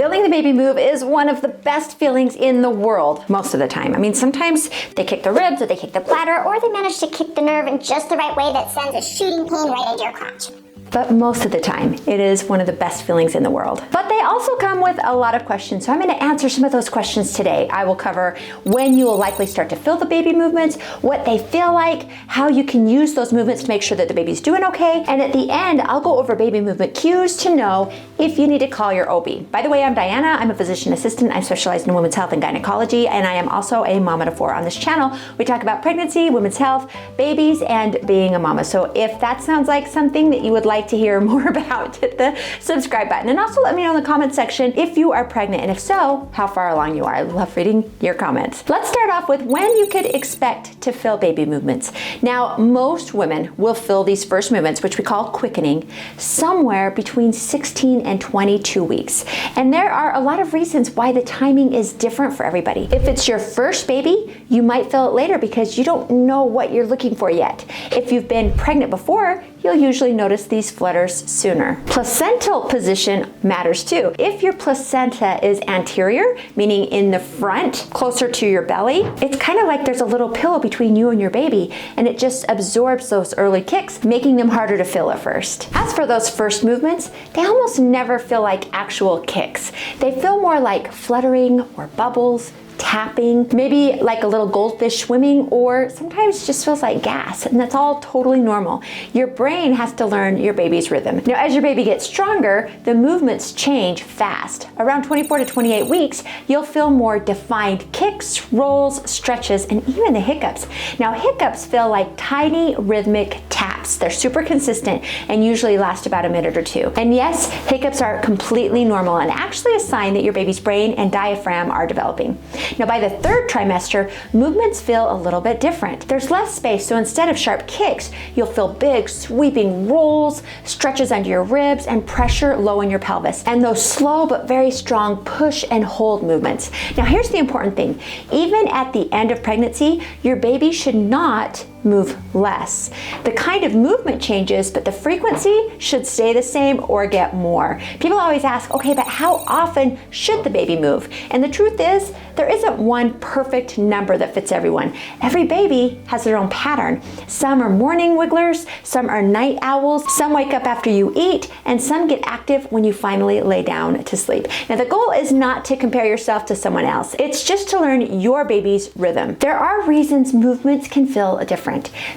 Feeling the baby move is one of the best feelings in the world, most of the time. I mean, sometimes they kick the ribs or they kick the bladder, or they manage to kick the nerve in just the right way that sends a shooting pain right into your crotch. but most of the time, it is one of the best feelings in the world. But they also come with a lot of questions, so I'm gonna answer some of those questions today. I will cover when you will likely start to feel the baby movements, what they feel like, how you can use those movements to make sure that the baby's doing okay, and at the end, I'll go over baby movement cues to know if you need to call your OB. By the way, I'm Diana, I'm a physician assistant, I'm specialized in women's health and gynecology, and I am also a mama to four. On this channel, we talk about pregnancy, women's health, babies, and being a mama. So if that sounds like something that you would like to hear more about, hit the subscribe button. And also let me know in the comment section if you are pregnant, and if so, how far along you are. I love reading your comments. Let's start off with when you could expect to feel baby movements. Now, most women will feel these first movements, which we call quickening, somewhere between 16 and 22 weeks. And there are a lot of reasons why the timing is different for everybody. If it's your first baby, you might feel it later because you don't know what you're looking for yet. If you've been pregnant before, you'll usually notice these flutters sooner. Placental position matters too. If your placenta is anterior, meaning in the front, closer to your belly, it's kind of like there's a little pillow between you and your baby, and it just absorbs those early kicks, making them harder to feel at first. As for those first movements, they almost never feel like actual kicks. They feel more like fluttering or bubbles, tapping, maybe like a little goldfish swimming, or sometimes just feels like gas, and that's all totally normal. Your brain has to learn your baby's rhythm. Now, as your baby gets stronger, the movements change fast. Around 24 to 28 weeks, you'll feel more defined kicks, rolls, stretches, and even the hiccups. Now, hiccups feel like tiny rhythmic taps. They're super consistent and usually last about a minute or two. And yes, hiccups are completely normal and actually a sign that your baby's brain and diaphragm are developing. Now, by the third trimester, movements feel a little bit different. There's less space, so instead of sharp kicks, you'll feel big, sweeping rolls, stretches under your ribs, and pressure low in your pelvis, and those slow but very strong push and hold movements. Now, here's the important thing. Even at the end of pregnancy, your baby should not move less. The kind of movement changes, but the frequency should stay the same or get more. People always ask, okay, but how often should the baby move? And the truth is, there isn't one perfect number that fits everyone. Every baby has their own pattern. Some are morning wigglers, some are night owls, some wake up after you eat, and some get active when you finally lay down to sleep. Now, the goal is not to compare yourself to someone else. It's just to learn your baby's rhythm. There are reasons movements can feel different.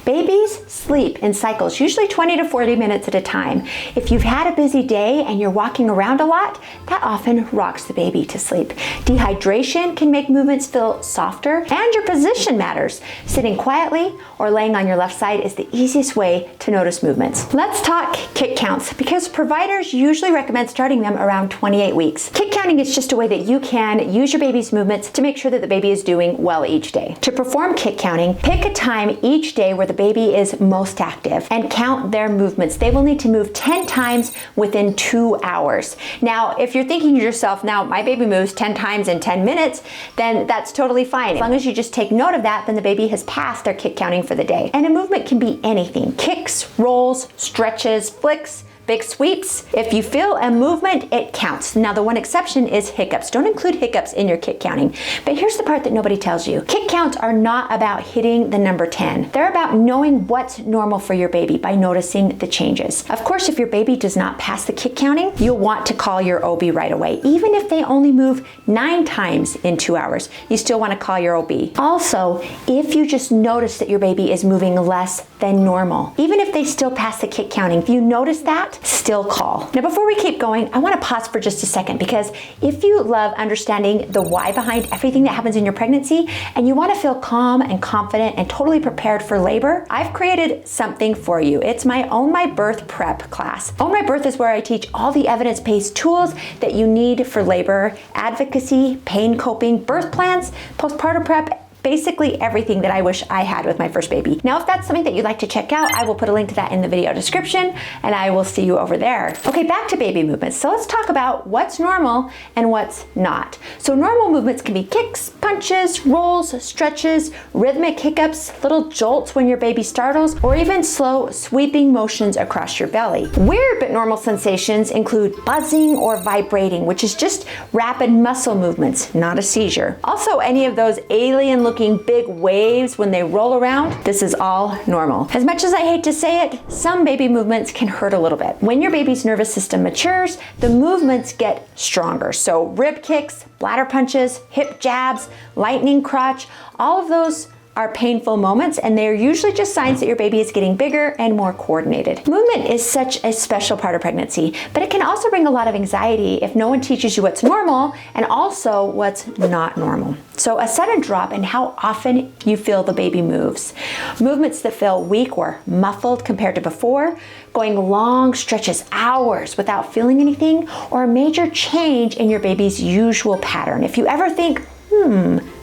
Babies sleep in cycles, usually 20 to 40 minutes at a time. If you've had a busy day and you're walking around a lot, that often rocks the baby to sleep. Dehydration can make movements feel softer, and your position matters. Sitting quietly or laying on your left side is the easiest way to notice movements. Let's talk kick counts, because providers usually recommend starting them around 28 weeks. Kick counting is just a way that you can use your baby's movements to make sure that the baby is doing well each day. To perform kick counting, pick a time each day where the baby is most active and count their movements. They will need to move 10 times within 2 hours. Now, if you're thinking to yourself, now my baby moves 10 times in 10 minutes, then that's totally fine. As long as you just take note of that, then the baby has passed their kick counting for the day. And a movement can be anything: kicks, rolls, stretches, flicks, big sweeps. If you feel a movement, it counts. Now, the one exception is hiccups. Don't include hiccups in your kick counting. But here's the part that nobody tells you. Kick counts are not about hitting the number 10. They're about knowing what's normal for your baby by noticing the changes. Of course, if your baby does not pass the kick counting, you'll want to call your OB right away. Even if they only move 9 times in 2 hours, you still want to call your OB. Also, if you just notice that your baby is moving less than normal, even if they still pass the kick counting, if you notice that, still call. Now, before we keep going, I want to pause for just a second, because if you love understanding the why behind everything that happens in your pregnancy and you want to feel calm and confident and totally prepared for labor, I've created something for you. It's my Own My Birth Prep class. Own My Birth is where I teach all the evidence-based tools that you need for labor, advocacy, pain coping, birth plans, postpartum prep, basically everything that I wish I had with my first baby. Now, if that's something that you'd like to check out, I will put a link to that in the video description, and I will see you over there. Okay, back to baby movements. So let's talk about what's normal and what's not. So normal movements can be kicks, punches, rolls, stretches, rhythmic hiccups, little jolts when your baby startles, or even slow sweeping motions across your belly. Weird but normal sensations include buzzing or vibrating, which is just rapid muscle movements, not a seizure. Also, any of those alien-looking big waves when they roll around, this is all normal. As much as I hate to say it, some baby movements can hurt a little bit. When your baby's nervous system matures, the movements get stronger. So rib kicks, bladder punches, hip jabs, lightning crotch, all of those are painful moments, and they're usually just signs that your baby is getting bigger and more coordinated. Movement is such a special part of pregnancy, but it can also bring a lot of anxiety if no one teaches you what's normal and also what's not normal. So a sudden drop in how often you feel the baby moves. Movements that feel weak or muffled compared to before, going long stretches, hours without feeling anything, or a major change in your baby's usual pattern. If you ever think,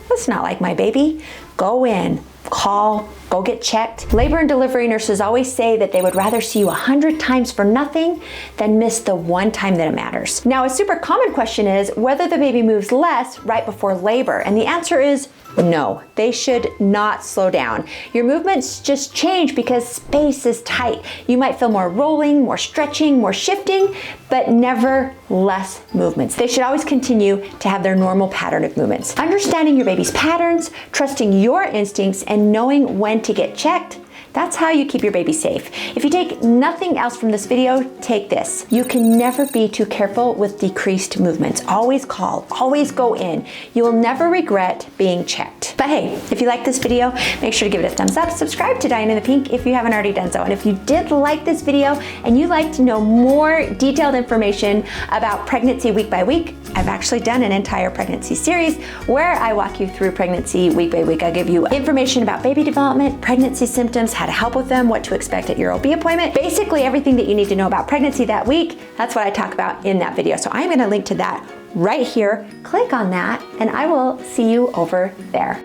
that's not like my baby, go in, call, go get checked. Labor and delivery nurses always say that they would rather see you 100 times for nothing than miss the one time that it matters. Now, a super common question is whether the baby moves less right before labor, and the answer is no, they should not slow down. Your movements just change because space is tight. You might feel more rolling, more stretching, more shifting, but never less movements. They should always continue to have their normal pattern of movements. Understanding your baby's patterns, trusting your instincts, and knowing when to get checked, that's how you keep your baby safe. If you take nothing else from this video, take this. You can never be too careful with decreased movements. Always call, always go in. You will never regret being checked. But hey, if you like this video, make sure to give it a thumbs up. Subscribe to Diane in the Pink if you haven't already done so. And if you did like this video and you'd like to know more detailed information about pregnancy week by week, I've actually done an entire pregnancy series where I walk you through pregnancy week by week. I'll give you information about baby development, pregnancy symptoms, how to help with them, what to expect at your OB appointment, basically everything that you need to know about pregnancy that week. That's what I talk about in that video. So I'm going to link to that right here. Click on that and I will see you over there.